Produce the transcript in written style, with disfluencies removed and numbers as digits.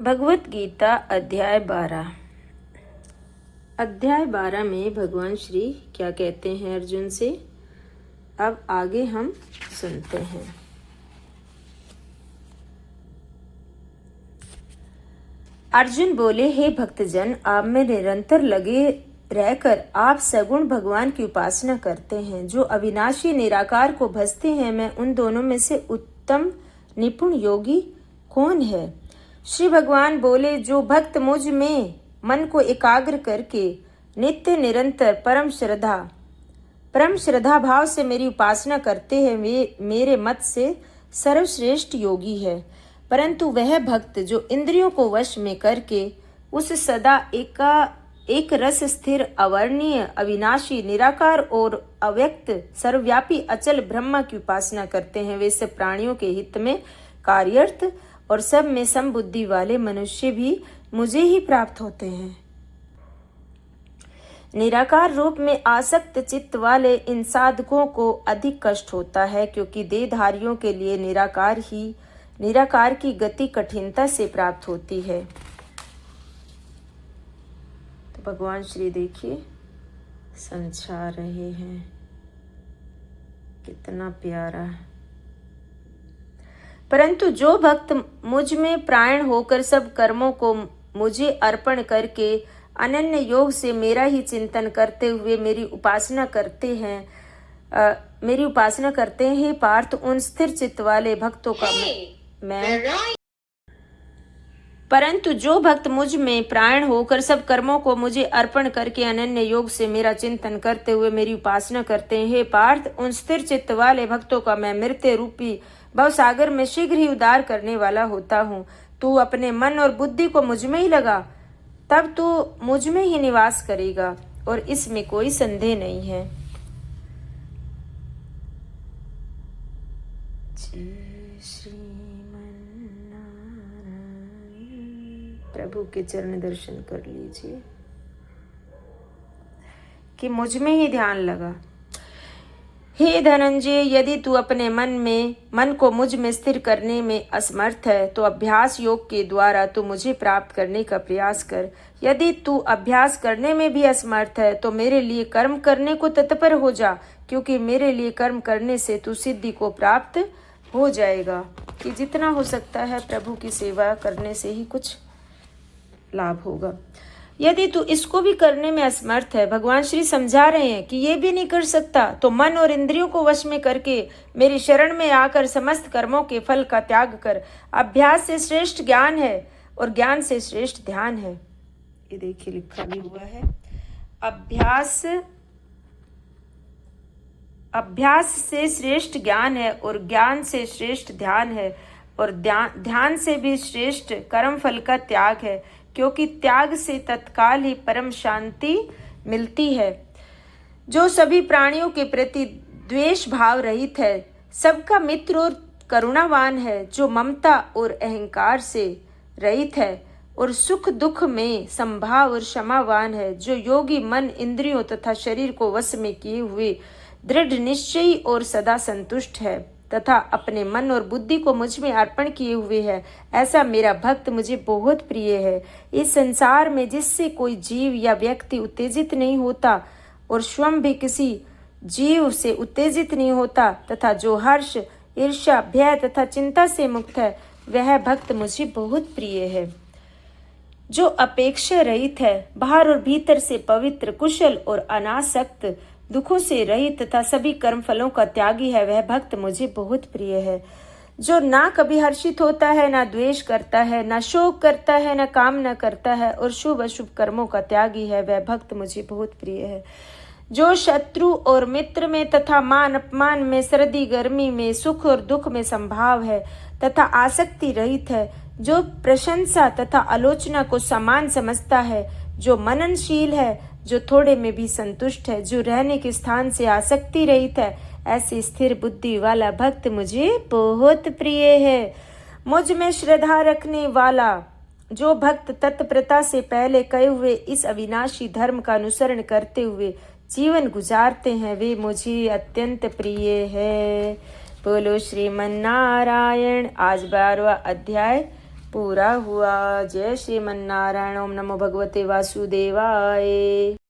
भगवत गीता अध्याय 12 में भगवान श्री क्या कहते हैं अर्जुन से, अब आगे हम सुनते हैं। अर्जुन बोले, हे भक्तजन, आप में निरंतर लगे रहकर आप सगुण भगवान की उपासना करते हैं, जो अविनाशी निराकार को भजते हैं। मैं उन दोनों में से उत्तम निपुण योगी कौन है? श्री भगवान बोले, जो भक्त मुझ में मन को एकाग्र करके नित्य निरंतर परम श्रद्धा भाव से मेरी उपासना करते हैं, वे मेरे मत से सर्वश्रेष्ठ योगी है। परंतु वह भक्त जो इंद्रियों को वश में करके उस सदा एक रस स्थिर अवर्णीय अविनाशी निराकार और अव्यक्त सर्वव्यापी अचल ब्रह्मा की उपासना करते हैं, वे सब प्राणियों के हित में कार्यर्थ और सब में समबुद्धि वाले मनुष्य भी मुझे ही प्राप्त होते हैं। निराकार रूप में आसक्त चित्त वाले इन साधकों को अधिक कष्ट होता है, क्योंकि देहधारियों के लिए निराकार की गति कठिनता से प्राप्त होती है। तो भगवान श्री देखिए समझा रहे हैं, कितना प्यारा। परंतु जो भक्त मुझ में प्राण होकर सब कर्मों को मुझे अर्पण करके अनन्य योग से मेरा ही चिंतन करते हुए मेरी उपासना करते हैं, हे पार्थ, उन स्थिर चित्त वाले भक्तों का परंतु जो भक्त मुझ में प्राण होकर सब कर्मों को मुझे अर्पण करके अनन्य योग से मेरा चिंतन करते हुए मेरी उपासना करते हैं, हे पार्थ, उन स्थिर चित्त वाले भक्तों का मैं मृत्यु रूपी भवसागर में शीघ्र ही उद्धार करने वाला होता हूँ। तू अपने मन और बुद्धि को मुझ में ही लगा, तब तू मुझ में ही निवास करेगा, और इसमें कोई संदेह नहीं है। प्रभु के चरण दर्शन कर लीजिए कि मुझ में ही ध्यान लगा। हे धनंजय, यदि तू अपने मन को मुझ में स्थिर करने में असमर्थ है, तो अभ्यास योग के द्वारा तू मुझे प्राप्त करने का प्रयास कर। यदि तू अभ्यास करने में भी असमर्थ है, तो मेरे लिए कर्म करने को तत्पर हो जा, क्योंकि मेरे लिए कर्म करने से तू सिद्धि को प्राप्त हो जाएगा। कि जितना हो सकता है प्रभु की सेवा करने से ही कुछ लाभ होगा। यदि तू इसको भी करने में असमर्थ है, भगवान श्री समझा रहे हैं कि ये भी नहीं कर सकता, तो मन और इंद्रियों को वश में करके मेरी शरण में आकर समस्त कर्मों के फल का त्याग कर। अभ्यास से श्रेष्ठ ज्ञान है और ज्ञान से श्रेष्ठ ध्यान है। ये देखिए लिखा भी हुआ है, अभ्यास से श्रेष्ठ ज्ञान है और ज्ञान से श्रेष्ठ ध्यान है, और ध्यान से भी श्रेष्ठ कर्म फल का त्याग है, क्योंकि त्याग से तत्काल ही परम शांति मिलती है। जो सभी प्राणियों के प्रति द्वेष भाव रहित है, सबका मित्र और करुणावान है, जो ममता और अहंकार से रहित है और सुख दुख में संभाव और क्षमावान है, जो योगी मन इंद्रियों तथा शरीर को वश में किए हुए दृढ़ निश्चयी और सदा संतुष्ट है, तथा अपने मन और बुद्धि को मुझ में अर्पण किए हुए है, ऐसा मेरा भक्त मुझे बहुत प्रिय है। इस संसार में जिससे कोई जीव या व्यक्ति उत्तेजित नहीं होता और स्वयं भी किसी जीव से उत्तेजित नहीं होता, तथा जो हर्ष, ईर्ष्या, भय तथा चिंता से मुक्त है, वह भक्त मुझे बहुत प्रिय है। जो अपेक्षा रहित है, बाहर और भीतर से पवित्र, कुशल और अनासक्त, दुखों से रहित तथा सभी कर्म फलों का त्यागी है, वह भक्त मुझे बहुत प्रिय है। जो ना कभी हर्षित होता है, ना द्वेष करता है, ना शोक करता है, ना कामना करता है, और शुभ अशुभ कर्मों का त्यागी है, वह भक्त मुझे बहुत प्रिय है। जो शत्रु और मित्र में तथा मान अपमान में, सर्दी गर्मी में, सुख और दुख में संभाव है, तथा आसक्ति रहित है, जो प्रशंसा तथा आलोचना को समान समझता है, जो मननशील है, जो थोड़े में भी संतुष्ट है, जो रहने के स्थान से आसक्ति रहित है, ऐसी स्थिर बुद्धि वाला भक्त मुझे बहुत प्रिय है। मुझ में श्रद्धा रखने वाला जो भक्त तत्परता से पहले कहे हुए इस अविनाशी धर्म का अनुसरण करते हुए जीवन गुजारते हैं, वे मुझे अत्यंत प्रिय है। बोलो श्रीमन नारायण। आज 12वां अध्याय पूरा हुआ। जय श्रीमन्नारायण। ओम नमो भगवते वासुदेवाय।